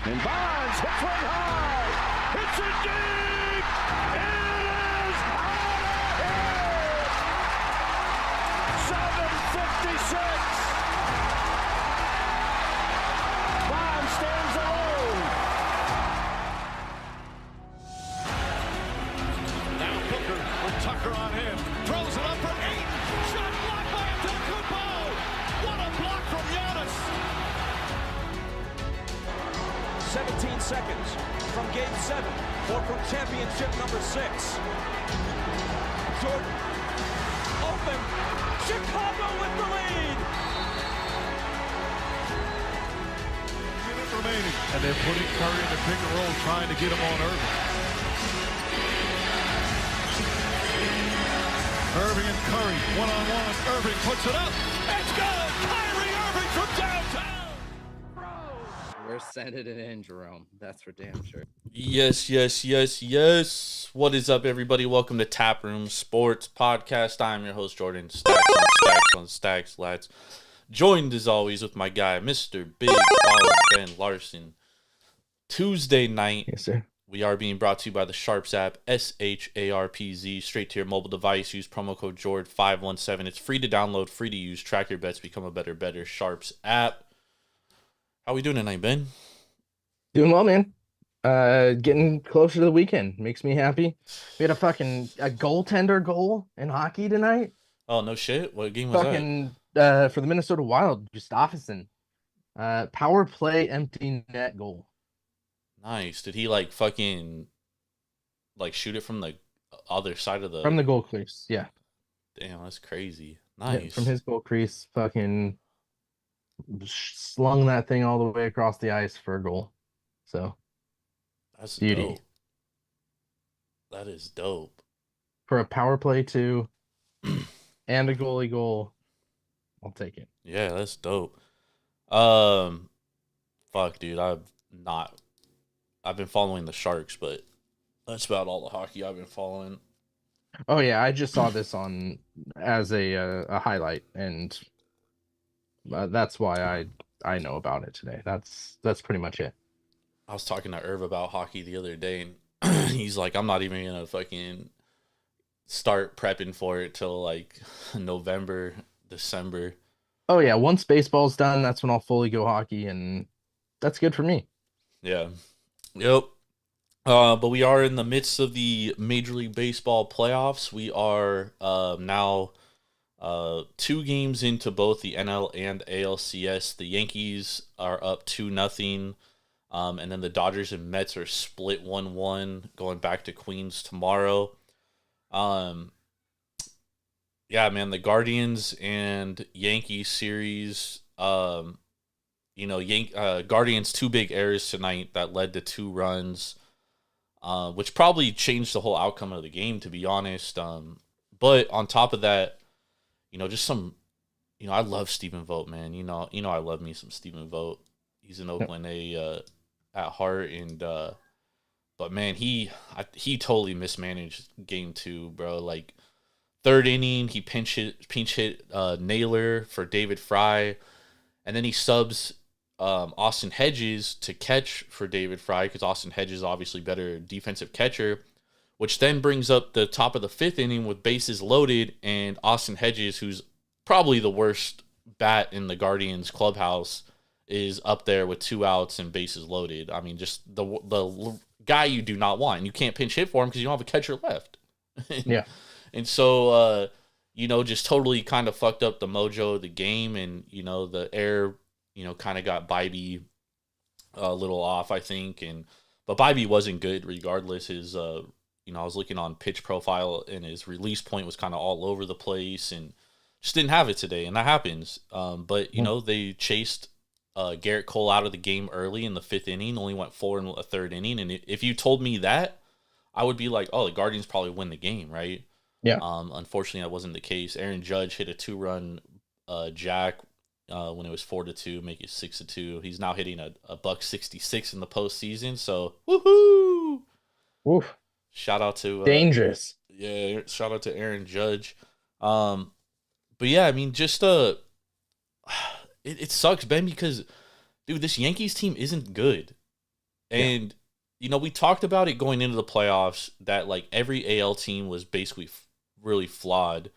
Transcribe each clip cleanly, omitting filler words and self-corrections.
And Bonds hits one high. Hits it deep. It is out of here. 7:56. Bonds stands alone. Now Booker with Tucker on him. Throws it up for 8. Shot blocked by Antetokounmpo. What a block from Giannis. 17 seconds from Game 7 or from championship number 6. Jordan, open, Chicago with the lead. Minute remaining. And they're putting Curry in the pick and roll, trying to get him on Irving. Irving and Curry, one-on-one. Irving puts it up. It's good! Kyrie Irving from downtown! We're sending it in, Jerome. That's for damn sure. Yes. What is up, everybody? Welcome to Taproom Sports Podcast. I'm your host, Jordan. Stacks on stacks, lads. Joined, as always, with my guy, Mr. Big Baller Ben Larson. Tuesday night. Yes, sir. We are being brought to you by the Sharps app, SHARPZ, straight to your mobile device. Use promo code JORD517. It's free to download, free to use. Track your bets, become a better Sharps app. How we doing tonight, Ben? Doing well, man. Getting closer to the weekend makes me happy. We had a goaltender goal in hockey tonight. Oh, no shit? What game was For the Minnesota Wild, Gustafsson. Power play empty net goal. Nice. Did he shoot it from the other side of the From the goal crease, yeah. Damn, that's crazy. Nice. Yeah, from his goal crease, slung that thing all the way across the ice for a goal. So that's beauty. Dope. That is dope. For a power play too, and a goalie goal, I'll take it. Yeah, that's dope. Fuck, dude, I've been following the Sharks, but that's about all the hockey I've been following. Oh yeah, I just saw this as a highlight, and that's why I know about it today. That's pretty much it. I was talking to Irv about hockey the other day, and he's like, I'm not even gonna fucking start prepping for it till like November, December. Oh yeah, once baseball's done, that's when I'll fully go hockey, and that's good for me. Yeah. Yep. But we are in the midst of the Major League Baseball playoffs. We are now 2 games into both the NL and ALCS. The Yankees are up 2-0, and then the Dodgers and Mets are split 1-1, going back to Queens tomorrow. Yeah, man, the Guardians and Yankees series. Guardians 2 big errors tonight that led to 2 runs, which probably changed the whole outcome of the game, to be honest. But on top of that, I love Stephen Vogt, man. I love me some Stephen Vogt. He's an Oakland A at heart, and but man, he totally mismanaged game 2, bro. Like 3rd inning, he pinch hit Naylor for David Fry, and then he subs Austin Hedges to catch for David Fry, because Austin Hedges is obviously better defensive catcher, which then brings up the top of the 5th inning with bases loaded, and Austin Hedges, who's probably the worst bat in the Guardians clubhouse, is up there with 2 outs and bases loaded. I mean, just the guy you do not want. And you can't pinch hit for him because you don't have a catcher left. Yeah. And so, just totally kind of fucked up the mojo of the game, and, the air, kind of got Bybee a little off, I think. But Bybee wasn't good regardless. His, I was looking on pitch profile, and his release point was kind of all over the place, and just didn't have it today. And that happens. But, they chased Garrett Cole out of the game early in the 5th inning, only went 4 in a 3rd inning. And if you told me that, I would be like, oh, the Guardians probably win the game, right? Yeah. Unfortunately, that wasn't the case. Aaron Judge hit a 2-run jack when it was 4-2, make it 6-2. He's now hitting a $166 in the postseason. So, woohoo! Oof. Shout out to dangerous. Yeah, shout out to Aaron Judge. But yeah, I mean, just it sucks, Ben, because dude, this Yankees team isn't good. And you know, we talked about it going into the playoffs that like every AL team was basically really flawed.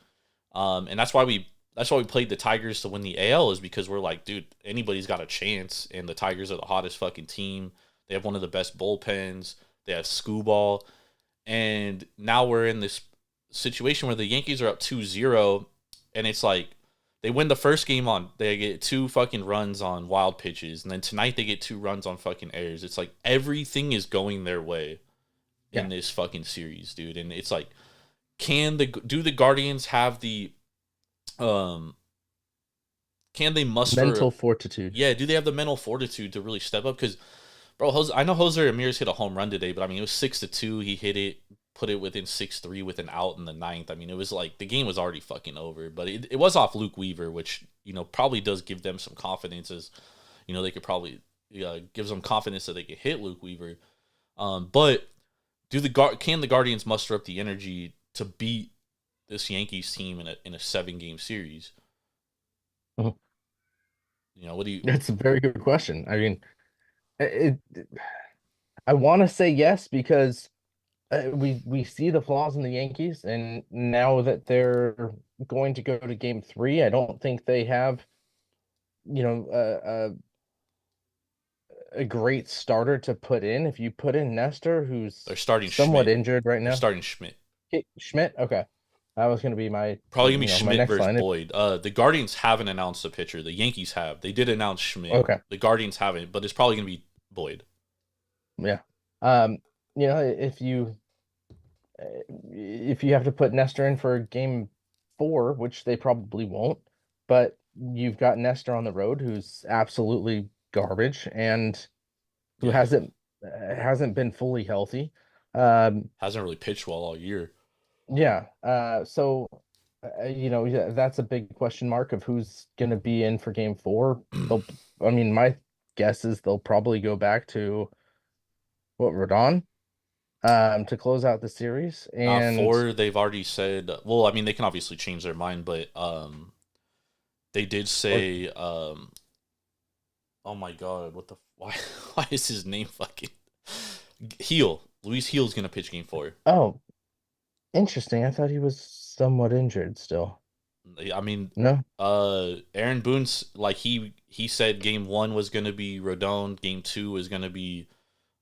And that's why we played the Tigers to win the AL, is because we're like, dude, anybody's got a chance, and the Tigers are the hottest fucking team. They have one of the best bullpens. They have Screwball. And now we're in this situation where the Yankees are up 2-0, and it's like they win the first game on, they get 2 fucking runs on wild pitches, and then tonight they get 2 runs on fucking errors. It's like everything is going their way in this fucking series, dude. And it's like, do the Guardians have the can they muster mental fortitude? Yeah, do they have the mental fortitude to really step up? Because, bro, I know Jose Ramirez hit a home run today, but I mean, it was 6-2. He hit it, put it within 6-3 with an out in the 9th. I mean, it was like the game was already fucking over. But it was off Luke Weaver, which, you know, probably does give them some confidence. As you know, they could probably gives them confidence that they could hit Luke Weaver. But can the Guardians muster up the energy to beat this Yankees team in a 7-game series? Mhm. You know, what do you? That's a very good question. I mean, I want to say yes, because we see the flaws in the Yankees, and now that they're going to go to Game 3, I don't think they have, you know, a great starter to put in. If you put in Nestor, who's They're starting somewhat Schmidt. injured right now. They're starting Schmidt. Schmidt, okay. That was going to be my Probably gonna be my Schmidt next versus line. Boyd. The Guardians haven't announced a pitcher. The Yankees have. They did announce Schmidt. Okay. The Guardians haven't, but it's probably gonna be Boyd. Yeah. You know, if you have to put Nestor in for Game 4, which they probably won't, but you've got Nestor on the road, who's absolutely garbage and who hasn't been fully healthy. Hasn't really pitched well all year. Yeah. So you know, yeah, that's a big question mark of who's going to be in for Game 4. I mean, my guess is they'll probably go back to Rodon, to close out the series. And 4, they've already said. Well, I mean, they can obviously change their mind, but they did say. Oh my god, why is his name fucking Heel? Luis Heel's gonna pitch Game 4. Oh, interesting. I thought he was somewhat injured still. I mean, No. Aaron Boone's like he said Game 1 was gonna be Rodon, Game 2 was gonna be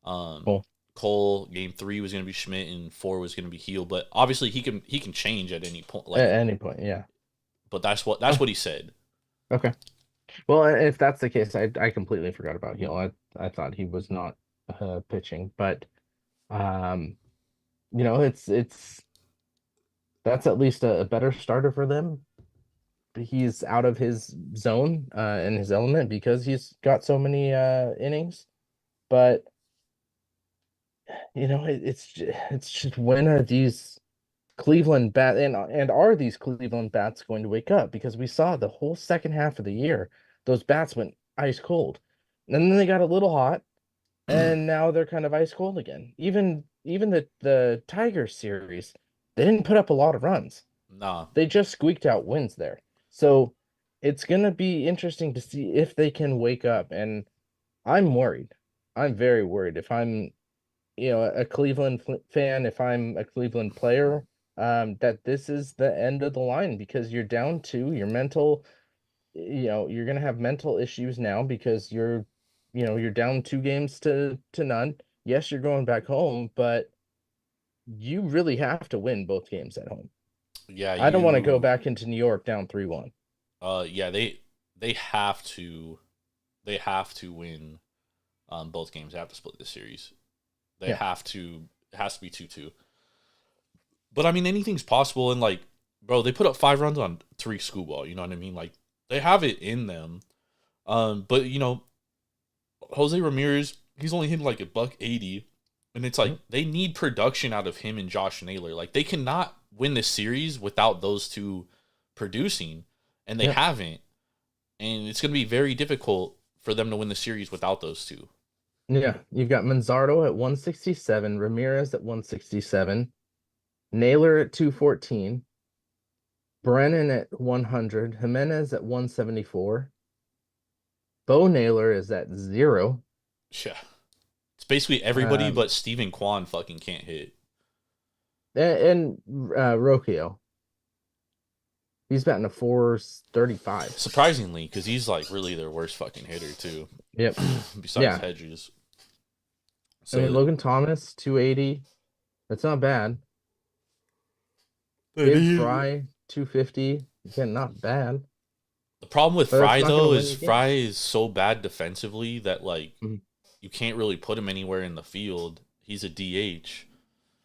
Cole, Game 3 was gonna be Schmidt, and 4 was gonna be Heel. But obviously he can change at any point. Like, At any point, yeah. But that's what he said. Okay. Well, if that's the case, I completely forgot about Heel. I thought he was not pitching, but you know, it's that's at least a better starter for them. He's out of his zone in his element because he's got so many innings. But you know, it's just, when are these Cleveland bat and are these Cleveland bats going to wake up? Because we saw the whole second half of the year, those bats went ice cold, and then they got a little hot, and now they're kind of ice cold again. Even the Tigers series, they didn't put up a lot of runs. Nah, They just squeaked out wins there. So it's gonna be interesting to see if they can wake up. And I'm worried. I'm very worried. If I'm, you know, a Cleveland fan, if I'm a Cleveland player, that this is the end of the line, because you're down 2, your mental, you know, you're gonna have mental issues now because you're down 2 games to none. Yes, you're going back home, but you really have to win both games at home. yeah, I don't want to go back into New York down 3-1. Yeah, they have to win both games. They have to split this series. They have to. It has to be 2-2. But I mean, anything's possible. And like, bro, they put up 5 runs on 3 Screwball. You know what I mean? Like, they have it in them. But you know, Jose Ramirez, he's only hitting like $180, and it's like they need production out of him and Josh Naylor. Like, they cannot win this series without those two producing, and they haven't. And it's going to be very difficult for them to win the series without those two. Yeah, you've got Manzardo at 167, Ramirez at 167, Naylor at 214, Brennan at 100, Jimenez at 174. Bo Naylor is at 0. Yeah. basically everybody Um, but Steven Kwan fucking can't hit. and Rocchio. He's batting a 435. Surprisingly, because he's like really their worst fucking hitter too, Yep. besides Yeah. Hedges. I mean, Logan Thomas, 280. That's not bad. David Fry, 250. Again, not bad. The problem with But that's Fry not gonna though win is you games. Fry is so bad defensively that like Mhm. you can't really put him anywhere in the field. He's a DH.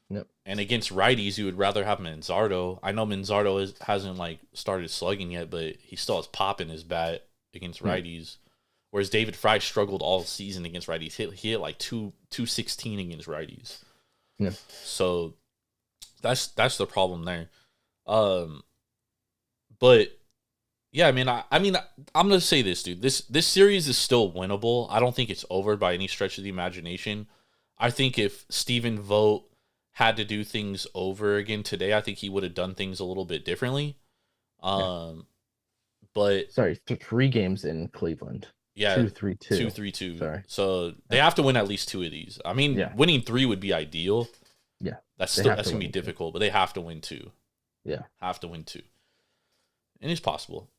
Yep. And against righties, you would rather have Manzardo. I know Manzardo hasn't like started slugging yet, but he still has pop in his bat against righties. Whereas David Fry struggled all season against righties. He hit like 216 against righties. Yeah. So that's the problem there. But yeah, I mean, I'm gonna say this, dude. This series is still winnable. I don't think it's over by any stretch of the imagination. I think if Stephen Vogt had to do things over again today, I think he would have done things a little bit differently. But Sorry, 3 games in Cleveland. yeah, 2-3-2. 2-3-2. Sorry. So they have to win at least 2 of these. I mean, Yeah. winning 3 would be ideal. Yeah. That's They still have that's to gonna be win 2. difficult, but they have to win 2. Yeah. Have to win 2. And it's possible.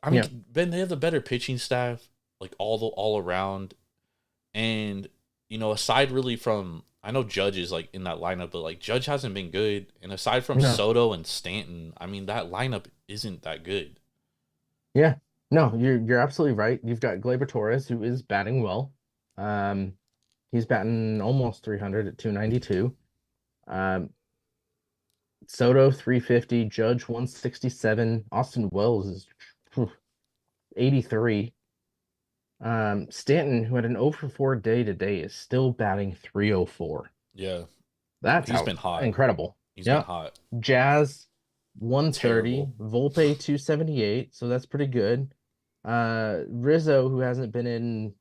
I mean, Yeah. Ben, they have the better pitching staff, like all around. And, you know, aside really from, I know Judge is like in that lineup, but like Judge hasn't been good. And aside from No. Soto and Stanton, I mean, that lineup isn't that good. Yeah. No, you're absolutely right. You've got Gleyber Torres, who is batting well. He's batting almost 300 at 292. Soto 350, Judge 167, Austin Wells is 83. Stanton, who had an 0-for-4 day today, is still batting 304. Yeah. That's Been hot. incredible. He's Yeah. been hot. Jazz 130, Terrible. Volpe 278, so that's pretty good. Rizzo, who hasn't been in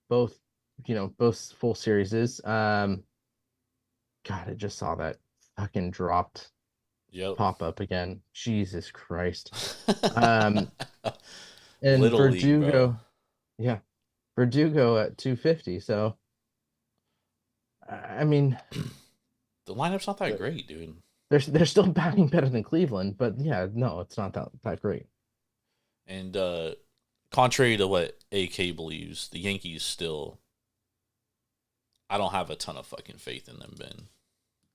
both full series. God, I just saw that fucking dropped Yep. pop up again. Jesus Christ. And Little League, Verdugo, bro. yeah, Verdugo at 250. So, I mean, The lineup's not that great, dude. they're still batting better than Cleveland, but yeah, no, it's not that great. And contrary to what AK believes, the Yankees still, I don't have a ton of fucking faith in them, Ben.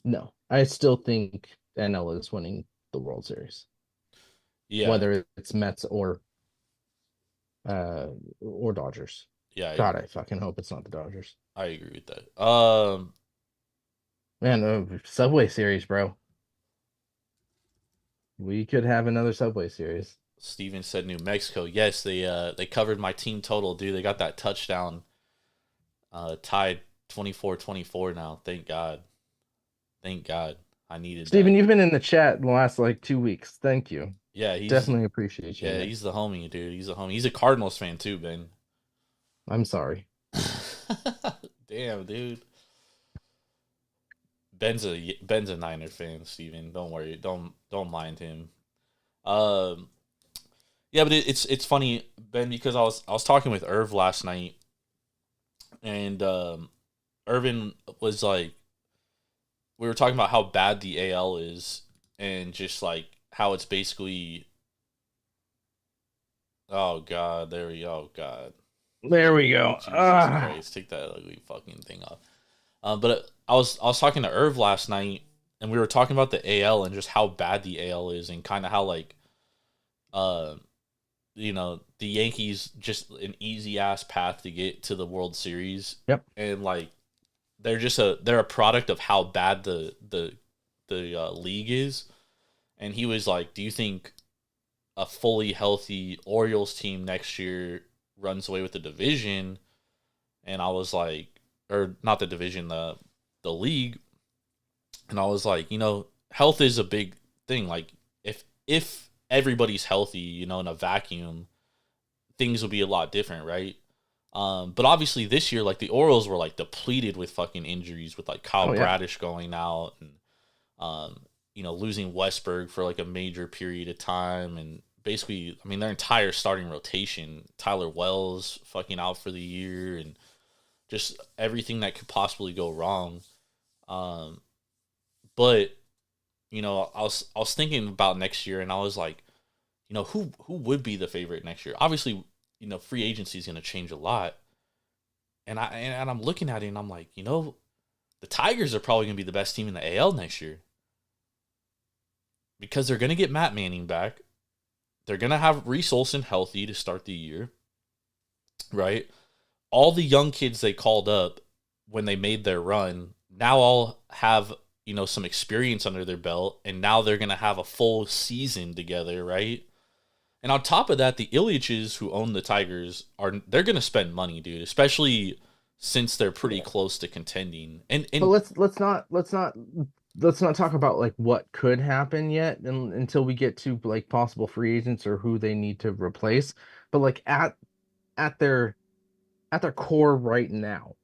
No, I still think NL is winning the World Series. Yeah. Whether it's Mets or Dodgers. Yeah. God, I fucking hope it's not the Dodgers. I agree with that. Man, Subway Series, bro. We could have another Subway Series. Steven said New Mexico. Yes, they covered my team total, dude. They got that touchdown. Tied 24-24 now. Thank God. Thank God. I needed Steven, that. you've been in the chat in the last like 2 weeks. Thank you. Yeah, he's Definitely appreciate you. Yeah, man. he's the homie, dude. He's a homie. He's a Cardinals fan too, Ben. I'm sorry. Damn, dude. Ben's a Niner fan, Steven. Don't worry. Don't mind him. Yeah, but it's funny, Ben, because I was talking with Irv last night, and Irvin was like, we were talking about how bad the AL is, and just like how it's basically, oh God, there we go, God. There we go. Jesus Christ, take that ugly fucking thing off. But I was talking to Irv last night, and we were talking about the AL and just how bad the AL is, and kind of how like, you know, the Yankees just an easy ass path to get to the World Series. Yep. And like, they're a product of how bad the league is. And he was like, "Do you think a fully healthy Orioles team next year runs away with the division?" And I was like, or not the division, the league. And I was like, you know, health is a big thing. Like if everybody's healthy, you know, in a vacuum, things will be a lot different, right? But obviously this year, like the Orioles were like depleted with fucking injuries, with like Kyle Bradish going out, and you know, losing Westberg for like a major period of time, and basically, I mean, their entire starting rotation, Tyler Wells fucking out for the year, and just everything that could possibly go wrong. But you know, I was thinking about next year, and I was like, you know, who would be the favorite next year? Obviously, you know, free agency is going to change a lot, and I'm looking at it, and I'm like, you know, the Tigers are probably going to be the best team in the AL next year because they're going to get Matt Manning back. They're going to have Reese Olson healthy to start the year, right? All the young kids they called up when they made their run now all have, you know, some experience under their belt, and now they're going to have a full season together, right? And on top of that, the Ilyaches who own the Tigers they're going to spend money, dude, especially since they're pretty close to contending. And But let's not talk about like what could happen yet until we get to like possible free agents or who they need to replace. But like at their core right now,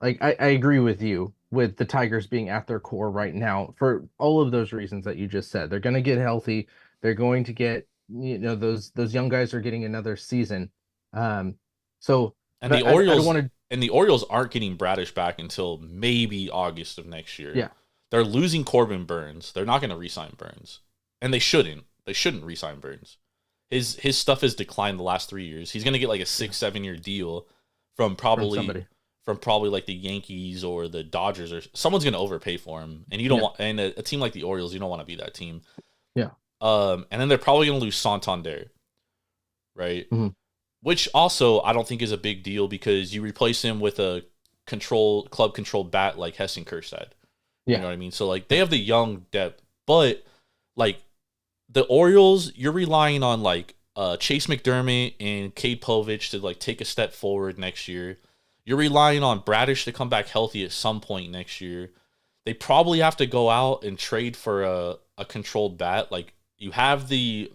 like I agree with you with the Tigers being at their core right now for all of those reasons that you just said. They're going to get healthy. They're going to get, you know, those young guys are getting another season. So and the Orioles aren't getting Bradish back until maybe August of next year. Yeah. They're losing Corbin Burns. They're not going to re-sign Burns. And they shouldn't. They shouldn't re-sign Burns. His stuff has declined the last 3 years. He's going to get like a 6-7 year deal from probably like the Yankees or the Dodgers, or someone's going to overpay for him. And you don't want, and a team like the Orioles, you don't want to be that team. Yeah. And then they're probably going to lose Santander, right? Mm-hmm. Which also I don't think is a big deal because you replace him with a club controlled bat like Heston Kjerstad. Yeah. You know what I mean? So like they have the young depth, but like the Orioles, you're relying on like Chase McDermott and Cade Povich to like take a step forward next year. You're relying on Bradish to come back healthy at some point next year. They probably have to go out and trade for a controlled bat. Like you have the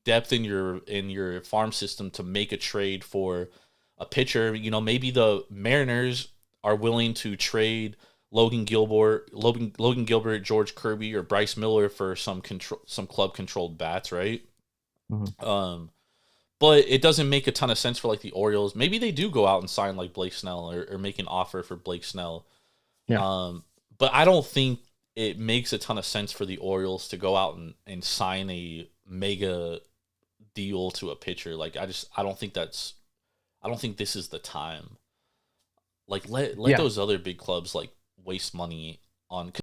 depth in your farm system to make a trade for a pitcher. You know, maybe the Mariners are willing to trade Logan Gilbert, George Kirby, or Bryce Miller for some club controlled bats, right? Mm-hmm. But it doesn't make a ton of sense for like the Orioles. Maybe they do go out and sign like Blake Snell or make an offer for Blake Snell. Yeah. But I don't think it makes a ton of sense for the Orioles to go out and sign a mega deal to a pitcher. Like I don't think this is the time. Like let those other big clubs like waste money on